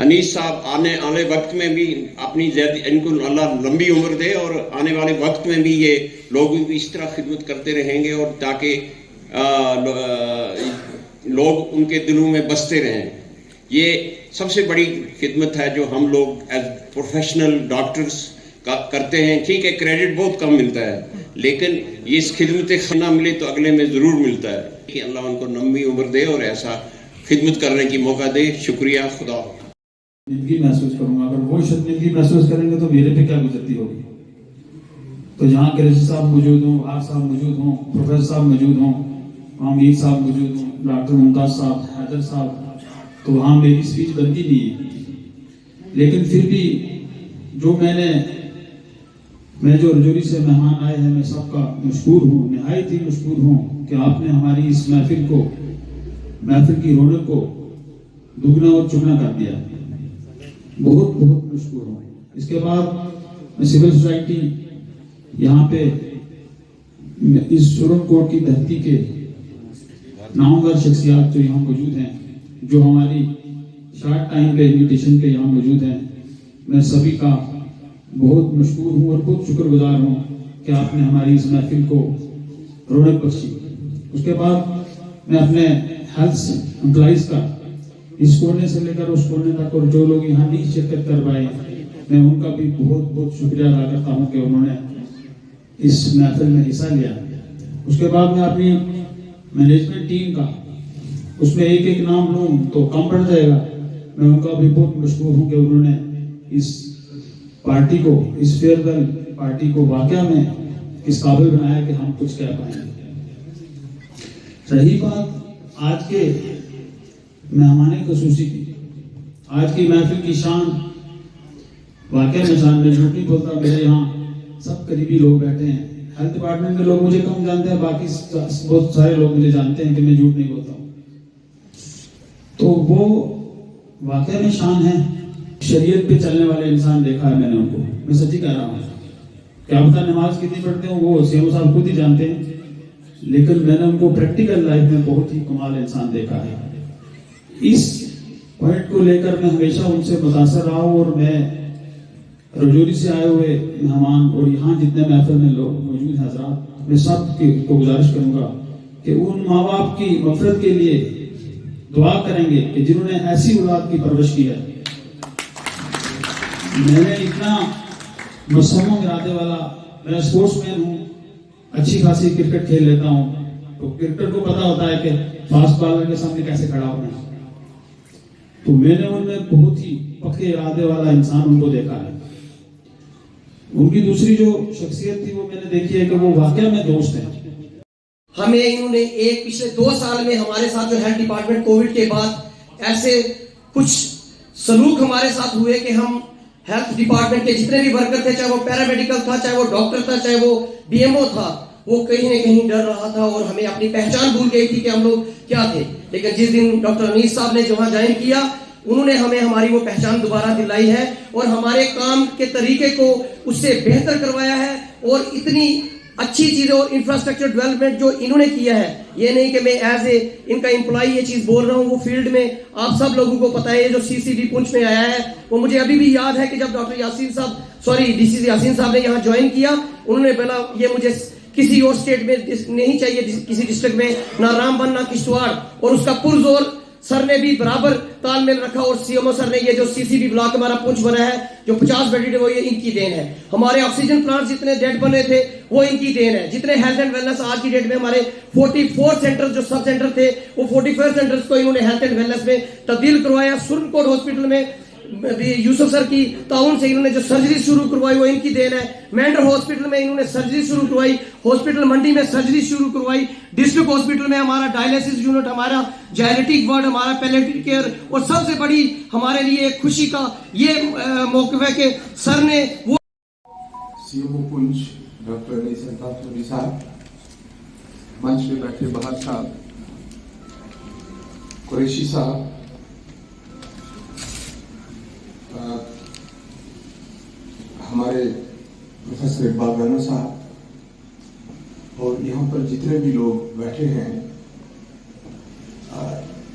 انیس صاحب آنے وقت میں بھی اپنی ان کو اللہ لمبی عمر دے اور آنے والے وقت میں بھی یہ لوگوں کی اس طرح خدمت کرتے رہیں گے اور تاکہ لوگ ان کے دلوں میں بستے رہیں. یہ سب سے بڑی خدمت ہے جو ہم لوگ ایز پروفیشنل ڈاکٹرز کرتے ہیں. ٹھیک ہے کریڈٹ بہت کم ملتا ہے لیکن یہ اس خدمت نہ ملے تو اگلے میں ضرور ملتا ہے کہ اللہ ان کو لمبی عمر دے اور ایسا خدمت کرنے کی موقع دے. شکریہ. خدا زندگی محسوس کروں گا. اگر وہ شرمندگی محسوس کریں گے تو میرے پہ کیا گزرتی ہوگی. تو جہاں قریشی صاحب موجود ہوں, آر صاحب موجود ہوں, پروفیسر صاحب موجود ہوں, امیر صاحب موجود ہوں, ڈاکٹر ممتاز صاحب, حیدر صاحب, تو وہاں میری اسپیچ بنتی نہیں ہے. لیکن پھر بھی جو میں جو رجوری سے مہمان آئے ہیں میں سب کا مشکور ہوں, نہایت ہی مشکور ہوں کہ آپ نے ہماری اس محفل کی رونق کو دگنا اور چگنا کر دیا. بہت بہت مشکور ہوں. اس کے بعد میں سول سوسائٹی یہاں پہ اس سرن کوٹ کی دھرتی کے نامور شخصیات جو یہاں موجود ہیں, جو ہماری شارٹ ٹائم پہ انویٹیشن پہ یہاں موجود ہیں, میں سبھی کا بہت مشکور ہوں اور بہت شکر گزار ہوں کہ آپ نے ہماری اس محفل کو رونق بخشی. اس کے بعد میں اپنے ہیلتھ امپلائیز کا اس کونے سے لے کر اس کونے تک اور جو لوگ یہاں نہیں شرکت کر پائے میں ان کا بھی بہت بہت شکریہ ادا کرتا ہوں کہ انہوں نے اس محفل میں حصہ لیا. اس کے بعد میں اپنی مینجمنٹ ٹیم کا اس میں ایک ایک نام لوں تو کم پڑ جائے گا. میں ان کا بھی بہت مشکور ہوں کہ انہوں نے اس پارٹی کو, اس فیئرویل پارٹی کو واقعہ میں اس قابل بنایا کہ ہم کچھ کہہ پائیں. رہی بات آج کے مہمان خصوصی کی, آج کی محفل کی شان واقعہ میں شان میں جھوٹ نہیں بولتا. میرے یہاں سب قریبی لوگ بیٹھے ہیں. ہیلتھ ڈپارٹمنٹ کے لوگ مجھے کم جانتے ہیں, باقی بہت سارے لوگ مجھے جانتے ہیں کہ میں جھوٹ نہیں بولتا ہوں. تو وہ واقعہ میں شان ہے. شریعت پہ چلنے والے انسان دیکھا ہے میں نے ان کو, میں سچی کہہ رہا ہوں. کیا پتہ نماز کتنی پڑھتے ہوں وہ سی ایم صاحب خود ہی جانتے ہیں, لیکن میں نے ان کو پریکٹیکل لائف میں بہت ہی کمال انسان دیکھا ہے. اس پوائنٹ کو لے کر میں ہمیشہ ان سے متاثر رہا ہوں اور میں رجوری سے آئے ہوئے مہمان اور یہاں جتنے محفل میں لوگ موجود ہیں حضرات, میں سب کو گزارش کروں گا کہ ان ماں باپ کی مغفرت کے لیے دعا کریں گے کہ جنہوں نے ایسی اولاد کی پرورش کی ہے. میں نے اتنا مصمم ارادے والا, میں اسپورٹس مین ہوں, اچھی خاصی کرکٹ کھیل لیتا ہوں, تو کرکٹر کو پتا ہوتا ہے کہ فاسٹ بالر کے سامنے کیسے کھڑا ہونا ہے. تو میں نے ان میں بہت ہی پکے ارادے والا انسان ان کو دیکھا ہے. ان کی دوسری جو شخصیت تھی وہ میں نے دیکھی ہے کہ وہ واقعہ میں دوست ہیں. ہمیں انہوں نے پچھلے 2 سال میں ہمارے ساتھ جو ہیلتھ ڈپارٹمنٹ کووڈ کے بعد ایسے کچھ سلوک ہمارے ساتھ ہوئے کہ ہم ہیلتھ ڈپارٹمنٹ کے جتنے بھی ورکر تھے, چاہے وہ پیرامیڈیکل تھا, چاہے وہ ڈاکٹر تھا, چاہے وہ بی ایم او تھا, وہ کہیں نہ کہیں ڈر رہا تھا اور ہمیں اپنی پہچان بھول گئی تھی کہ ہم لوگ کیا تھے. لیکن جس دن ڈاکٹر انیس صاحب نے جہاں جوائن کیا انہوں نے ہمیں ہماری وہ پہچان دوبارہ دلائی ہے اور ہمارے کام کے طریقے کو اس سے بہتر کروایا ہے. اور اتنی اچھی چیزیں اور انفراسٹرکچر ڈیولپمنٹ جو انہوں نے کیا ہے, یہ نہیں کہ میں ایز اے ان کا امپلائی یہ چیز بول رہا ہوں, وہ فیلڈ میں آپ سب لوگوں کو پتا ہے. جو سی سی ڈی پونچھ میں آیا ہے وہ مجھے ابھی بھی یاد ہے کہ جب ڈاکٹر ڈی سی یاسین صاحب نے یہاں جوائن کیا, انہوں نے بولا یہ مجھے کسی اور اسٹیٹ میں نہیں چاہیے, کسی ڈسٹرکٹ میں, نہ رام بن نہ کشتواڑ. اور اس کا پرزور سر نے بھی برابر تال میل رکھا اور سی ایم او سر نے یہ جو سی سی بی بلاک ہمارا پونچھ بنا ہے جو 50 بیڈ ہے وہ یہ ان کی دین ہے. ہمارے آکسیجن پلانٹ جتنے ڈیٹ بنے تھے وہ ان کی دین ہے. جتنے ہیلتھ اینڈ ویلنس آج کی ڈیٹ میں ہمارے 44 سینٹر جو سب سینٹر تھے وہ 44 سینٹرز کو انہوں نے ہیلتھ اینڈ ویلنس میں تبدیل کروایا. سرن کوٹ ہاسپٹل میں یوسف سر کی تعاون سے انہوں نے جو سرجری شروع کروائی وہ ان کی دین ہے. مینڈر ہاسپٹل میں انہوں نے سرجری شروع کروائی, ہاسپٹل منڈی میں سرجری شروع کروائی, ڈسٹرکٹ ہاسپٹل میں ہمارا ڈائلیسس یونٹ, ہمارا جائلیٹک وارڈ, ہمارا پیلیٹیو کیئر. اور سب سے بڑی ہمارے لیے ایک خوشی کا یہ موقف ہے کہ سر نے وہ سی ایم او پونچھ ڈاکٹر انیس الطاف صاحب, منچ پہ بیٹھے بہار صاحب, قریشی صاحب, ہمارے پروفیسر اقبال رانا صاحب, اور یہاں پر جتنے بھی لوگ بیٹھے ہیں,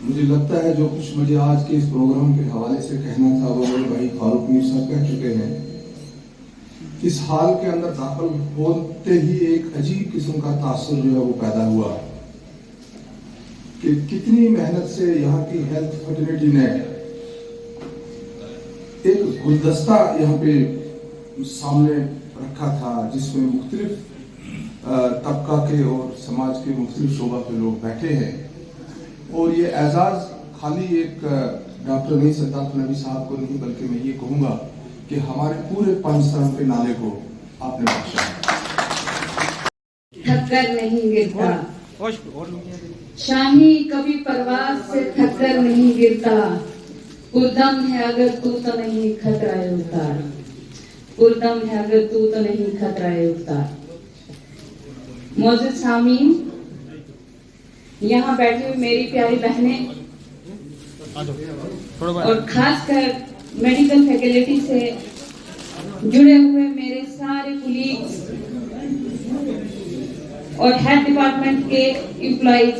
मुझे लगता है जो कुछ मुझे आज के इस प्रोग्राम के हवाले से कहना था वो मेरे भाई फारूक मीर साहब कह चुके हैं। इस हाल के अंदर दाखिल होते ही एक अजीब किस्म का तासुर जो है वो पैदा हुआ कि कितनी मेहनत से यहाँ की हेल्थ फर्टिलिटी ने एक गुलदस्ता यहाँ पे सामने रखा था जिसमें मुख्तलिफ तबका के और समाज के मुख्तलिफ शोबा के लोग बैठे हैं, और ये एजाज खाली एक डॉक्टर नहीं सद्दात नबी साहब को नहीं बल्कि मैं ये कहूँगा कि हमारे पूरे पाकिस्तान के नाले को आपने बख्शा। थककर नहीं गिरता, शाही कभी परवाज से थककर नहीं गिरता, उद्दम है अगर तू तो नहीं खतराए उतार, उद्दम है अगर तू तो नहीं खतराए उतार। मौजूद सामीन, यहाँ बैठी हुई मेरी प्यारी बहनें और खासकर मेडिकल फैकल्टी से जुड़े हुए मेरे सारे कुलीग्स और हेल्थ डिपार्टमेंट के एम्प्लॉइज,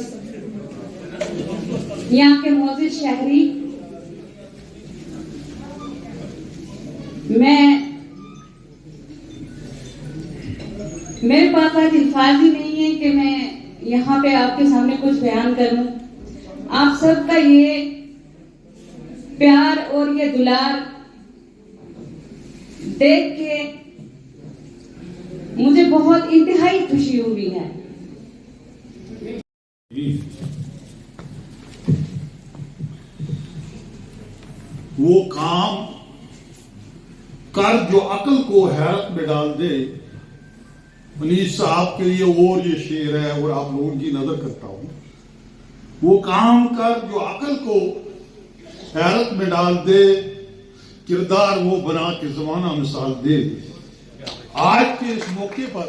यहाँ के मौजूद शहरी, मेरे पास आज अल्फाज ही नहीं है कि मैं यहाँ पे आपके सामने कुछ बयान करूं। आप सबका ये प्यार और ये दुलार देख के मुझे बहुत इंतहाई खुशी हुई है। वो काम कर जो अकल को हैरत में डाल दे। मनीष साहब के लिए और ये शेर है और आप लोगों की नजर करता हूं। वो काम कर जो अकल को हैरत में डाल दे, किरदार वो बना के जमाना मिसाल दे। आज के इस मौके पर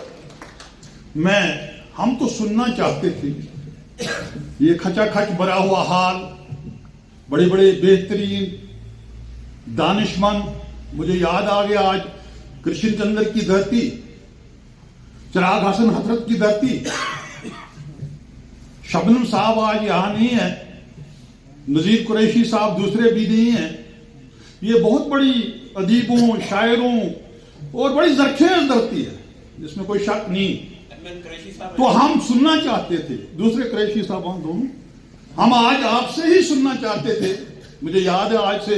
हम तो सुनना चाहते थे ये खचाखच भरा हुआ हाल, बड़े बड़े बेहतरीन दानिशमंद। मुझे याद आ गया आज कृष्ण चंद्र की धरती, चिराग हसन हजरत की धरती। शबनम साहब आज यहां नहीं है, नजीर कुरैशी साहब दूसरे भी नहीं हैं। ये बहुत बड़ी अदीबों, शायरों और बड़ी जरखेज धरती है, जिसमें कोई शक नहीं। तो हम सुनना चाहते थे, दूसरे कुरैशी साहब हम दोनों, हम आज आपसे ही सुनना चाहते थे। मुझे याद है आज से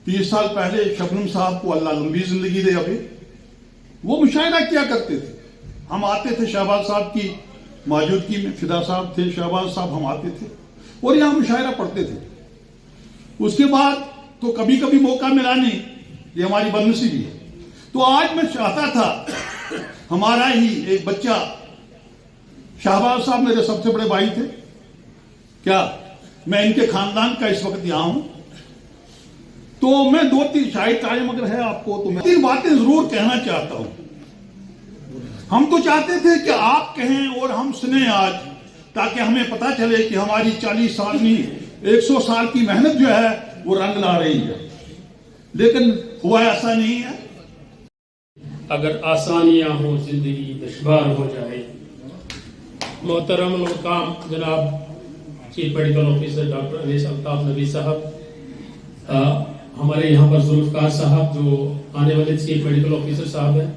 30 साल पहले शबनम साहब को अल्लाह लंबी जिंदगी दे, अभी वो मुशायरा किया करते थे। हम आते थे, शहबाज साहब की मौजूदगी में, फिदा साहब थे, शहबाज साहब, हम आते थे और यहाँ मुशायरा पढ़ते थे। उसके बाद तो कभी कभी मौका मिला नहीं, ये हमारी बदनसीबी है। तो आज मैं चाहता था हमारा ही एक बच्चा, शहबाज साहब मेरे सबसे बड़े भाई थे, क्या मैं इनके खानदान का इस वक्त यहां हूं, तो मैं 2-3 शायद टाइम अगर है आपको तो मैं 3 बातें जरूर कहना चाहता हूं। हम तो चाहते थे कि आप कहें और हम सुने आज, ताकि हमें पता चले कि हमारी 40 साल नहीं 100 साल की मेहनत जो है वो रंग ला रही है, लेकिन हुआ ऐसा नहीं है। अगर आसानियां हो जिंदगी दुश्वार हो जाए। मोहतरम मुकाम जनाब chief medical officer doctor Anees Altaf Nabi साहब, हमारे यहाँ पर जुल्फकार साहब जो आने वाले चीफ मेडिकल ऑफिसर साहब हैं,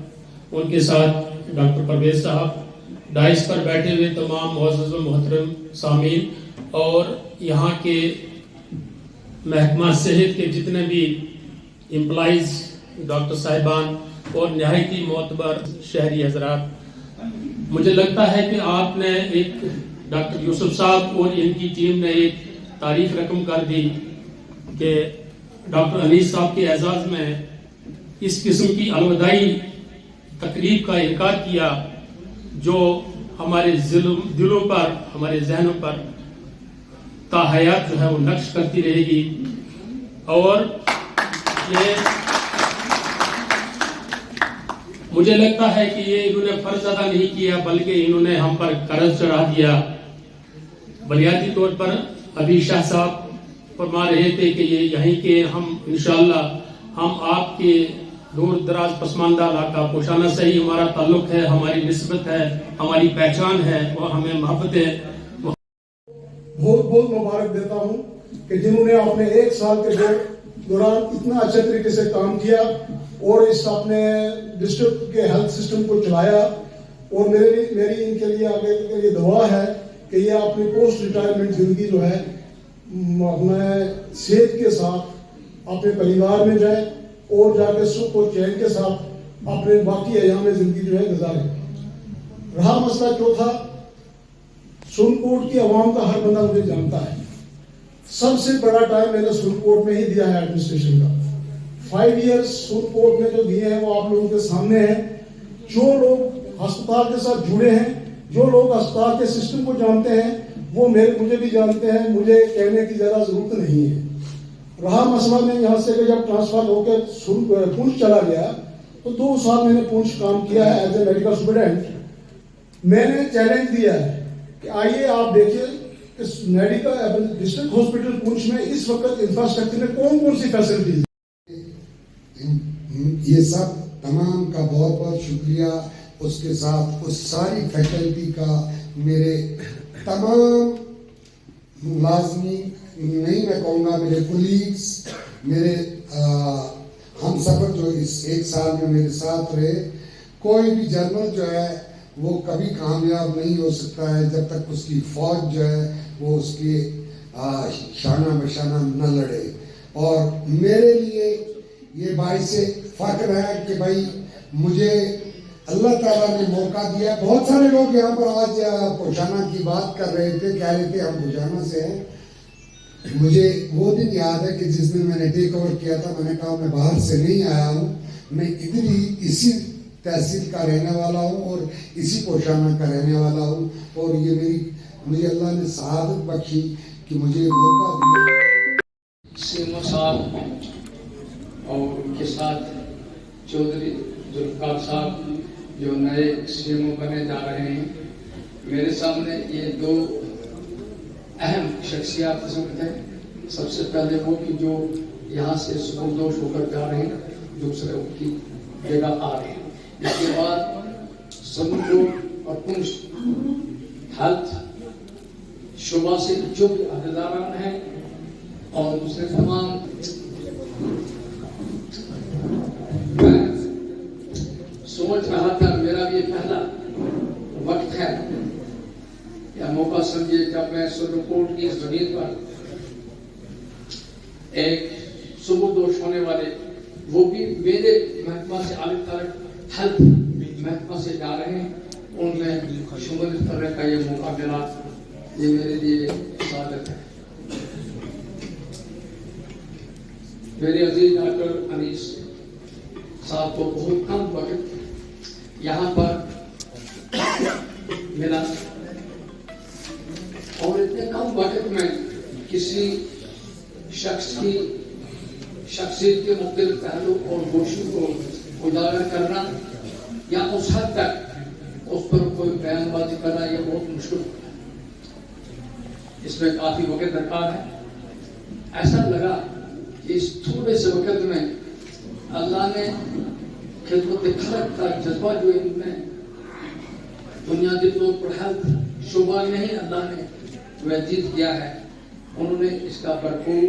उनके साथ डॉक्टर परवेज साहब, डाइस पर बैठे हुए तमाम मुअज़्ज़ज़ व मोहतरम सामीन और यहाँ के महकमा सेहत के जितने भी एम्प्लॉइज, डॉक्टर साहिबान और नहायती मोतबर शहरी हजरात, मुझे लगता है कि आपने एक डॉक्टर यूसुफ साहब और इनकी टीम ने एक तारीफ रकम कर दी कि डॉक्टर अनीस साहब के एजाज में इस किस्म की अलविदाई तकरीब का इनकार किया, जो हमारे दिलों पर, हमारे जहनों पर ताहयात जो है वो नक्श करती रहेगी। और ये मुझे लगता है कि ये इन्होंने फर्ज अदा नहीं किया, बल्कि इन्होंने हम पर कर्ज चढ़ा दिया। बुनियादी तौर पर अभी शाह साहब फरमा रहे थे कि ये यहीं के हम इंशाअल्लाह हम आपके दूर दराज पसमानदा इलाका पोशाना से ही हमारा ताल्लुक है, हमारी निस्बत है, हमारी पहचान है और हमें मोहब्बत है। बहुत बहुत मुबारक देता हूँ कि जिन्होंने अपने 1 साल के दौरान इतना अच्छे तरीके से काम किया और इस अपने डिस्ट्रिक्ट के हेल्थ सिस्टम को चलाया। और मेरी इनके लिए आगे के लिए दुआ है कि ये अपनी पोस्ट रिटायरमेंट जिंदगी जो है अपने सेहत के साथ अपने परिवार में जाए और जाके सुख और चैन के साथ अपने बाकी अयाम में जिंदगी जो है गुजारे। रहा मसला चौथा, सुरनकोट की आवाम का हर बंदा मुझे जानता है। सबसे बड़ा टाइम मैंने सुरनकोट में ही दिया है एडमिनिस्ट्रेशन का। 5 इयर्स सुरनकोट में जो दिए हैं वो आप लोगों के सामने है। जो लोग अस्पताल के साथ जुड़े हैं, जो लोग अस्पताल के सिस्टम को जानते हैं, वो मुझे भी जानते हैं, मुझे कहने की ज़्यादा ज़रूरत नहीं है। रहा मसला में यहाँ से जब ट्रांसफर होकर पुंछ चला गया तो 2 साल मैंने पुंछ काम किया है एज ए मेडिकल स्टूडेंट। मैंने चैलेंज दिया है कि आइए आप देखिए कि मेडिकल डिस्ट्रिक्ट हॉस्पिटल पुंछ में इस वक्त इंफ्रास्ट्रक्चर में कौन कौन सी फैसिलिटीज। ये सब तमाम का बहुत बहुत शुक्रिया, उसके साथ उस सारी फैकल्टी का, मेरे तमाम मुलाजमी, नहीं मैं कहूँगा मेरे कुलीग्स, मेरे हम सफ़र जो इस 1 साल में मेरे साथ रहे। कोई भी जर्नल जो है वो कभी कामयाब नहीं हो सकता है जब तक उसकी फौज जो है वो उसके शाना बशाना न लड़े। और मेरे लिए ये बाइस फ़ख्र है कि भाई मुझे अल्लाह ताला ने मौका दिया। बहुत सारे लोग यहाँ पर आज पोशाना की बात कर रहे थे, कह रहे थे हम पोशाना से हैं। मुझे वो दिन याद है कि जिस दिन मैंने टेक ओवर किया था, मैंने कहा मैं बाहर से नहीं आया हूँ, मैं इधर ही इसी तहसील का रहने वाला हूँ और इसी पोशाना का रहने वाला हूँ। और ये मुझे अल्लाह ने सआदत बख्शी कि मुझे मौका दिया। सीएमओ साहब और उनके साथ चौधरी जुल्फकार साहब जो नए सीएमओ बने जा रहे हैं, मेरे सामने ये 2 अहम शख्सियात इस वक्त हैं। सबसे पहले वो कि जो यहाँ से सुपुर्दोश होकर जा रहे हैं, दूसरे उनकी जगह आ रहे हैं। इसके बाद समूह और पुंछ हेल्थ शोबा से जो भी अहदेदारान हैं और दूसरे तमाम, मैं सोच रहा था मेरा भी पहला वक्त है या मौका समझिए जब मैं सुरनकोट की जमीन पर एक सुबुर्दोश होने वाले, वो भी मेरे महकमा से अलग थलग हेल्थ महकमा से जा रहे हैं, उनमें शुमारियत करने का ये मौका मिला। ये मेरे लिए स्वागत है। मेरे अजीज डॉक्टर अनीस साहब को बहुत कम वक्त यहाँ पर मिला और इतने कम वक्त में किसी शख्स की शख्सियत के मुख्तलिफ पहलू और गोशों को उजागर करना या उस हद तक उस पर कोई बयानबाजी करना यह बहुत मुश्किल है। इसमें काफी वक्त दरकार है। ऐसा लगा कि इस थोड़े से वक्त में अल्लाह ने खिदमत खलक का जज्बा जो इनमें बुनियादी तौर पर हेल्थ शोबा में ही अल्लाह ने व्यतीत किया है, उन्होंने इसका भरपूर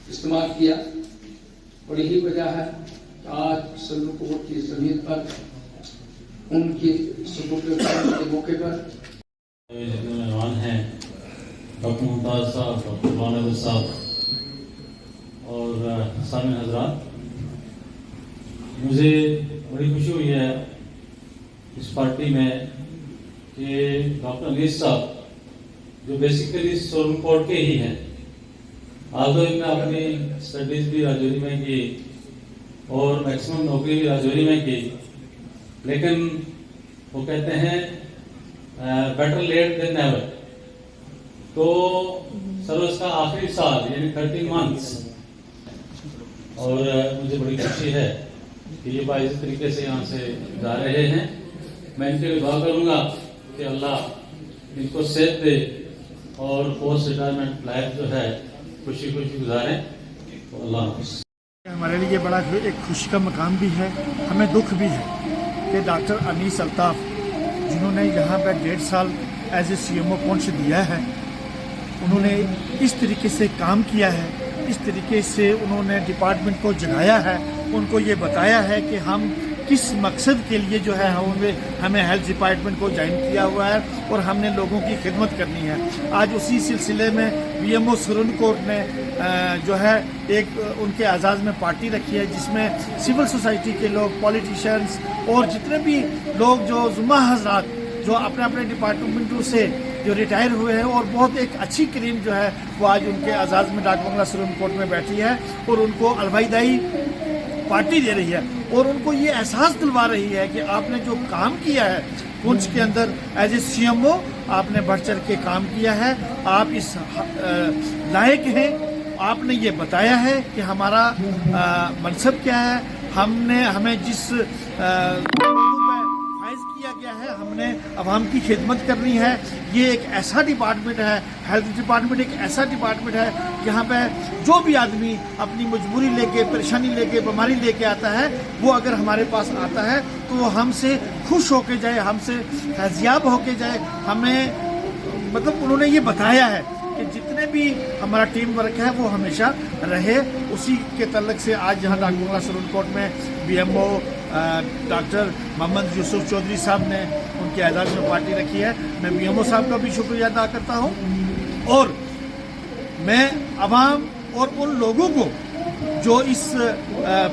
इस्तेमाल किया। और यही वजह है कि आज सुरनकोट की जमीन पर उनकी सुपुर्द के मौके पर जितने मेहमान हैं, डॉक्टर मुमताज़ साहब, डॉक्टर बानर साहब और सामिन हजरात, मुझे बड़ी खुशी हुई है इस पार्टी में कि डॉक्टर अनीस साहब जो बेसिकली सुरनकोट के ही हैं, आगे इनने अपनी स्टडीज़ भी राजौरी में की और मैक्सिमम नौकरी भी राजौरी में की, लेकिन वो कहते हैं बेटर लेट देन नेवर। तो सर उसका आखिरी साल यानी 13 मंथ्स, और मुझे बड़ी खुशी है कि ये बाइस तरीके से यहाँ से जा रहे हैं। मैं इनके लिए दुआ करूँगा कि अल्लाह इनको सेहत दे और पोस्ट रिटायरमेंट लाइफ जो है खुशी खुशी गुजारें। तो अल्लाह हाफ़िज़। हमारे लिए बड़ा एक खुशी का मकाम भी है, हमें दुख भी है कि डॉक्टर अनीस अल्ताफ़ जिन्होंने यहाँ पर 1.5 साल एज ए CMO पुंछ दिया है, उन्होंने इस तरीके से काम किया है, इस तरीके से उन्होंने डिपार्टमेंट को जगाया है, उनको ये बताया है कि हम किस मकसद के लिए जो है हमें हेल्थ डिपार्टमेंट को ज्वाइन किया हुआ है और हमने लोगों की खिदमत करनी है। आज उसी सिलसिले में बीएमओ सुरनकोट ने जो है एक उनके एजाज़ में पार्टी रखी है, जिसमें सिविल सोसाइटी के लोग, पॉलिटिशियंस और जितने भी लोग जो जुम्मा हजरात जो अपने अपने डिपार्टमेंटों से जो रिटायर हुए हैं, और बहुत एक अच्छी क्रीम जो है वो आज उनके एजाज़ में डाक बंगला सुरनकोट में बैठी है और उनको अलविदाई पार्टी दे रही है और उनको ये एहसास दिलवा रही है कि आपने जो काम किया है पुंछ के अंदर एज ए सीएमओ, आपने बढ़ चढ़ के काम किया है, आप इस लायक हैं। आपने ये बताया है कि हमारा मनसब क्या है, हमें जिस फाइज किया गया है, हमने अवाम की खिदमत करनी है। ये एक ऐसा डिपार्टमेंट है, हेल्थ डिपार्टमेंट एक ऐसा डिपार्टमेंट है जहाँ पे जो भी आदमी अपनी मजबूरी लेके, परेशानी लेके, बीमारी लेके आता है, वो अगर हमारे पास आता है तो वो हमसे खुश होके जाए, हमसे फैज़याब होके जाए। हमें मतलब उन्होंने ये बताया है कि जितने भी हमारा टीम वर्क है वो हमेशा रहे। उसी के तल्लक से आज यहाँ डाक बंगला सुरनकोट में बीएमओ डॉक्टर मोहम्मद यूसुफ चौधरी साहब ने उनके एजाज़ में पार्टी रखी है। मैं बीएमओ साहब का भी शुक्रिया अदा करता हूँ और मैं अवाम और उन लोगों को जो इस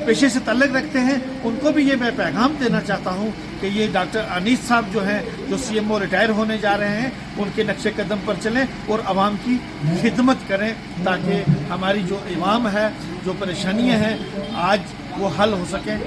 पेशे से तल्लक रखते हैं उनको भी ये मैं पैगाम देना चाहता हूँ कि ये डॉक्टर अनीस साहब जो हैं, जो सीएमओ रिटायर होने जा रहे हैं, उनके नक्शे कदम पर चलें और आवाम की खिदमत करें, ताकि हमारी जो इमाम है, जो परेशानियाँ हैं आज वो हल हो सकें।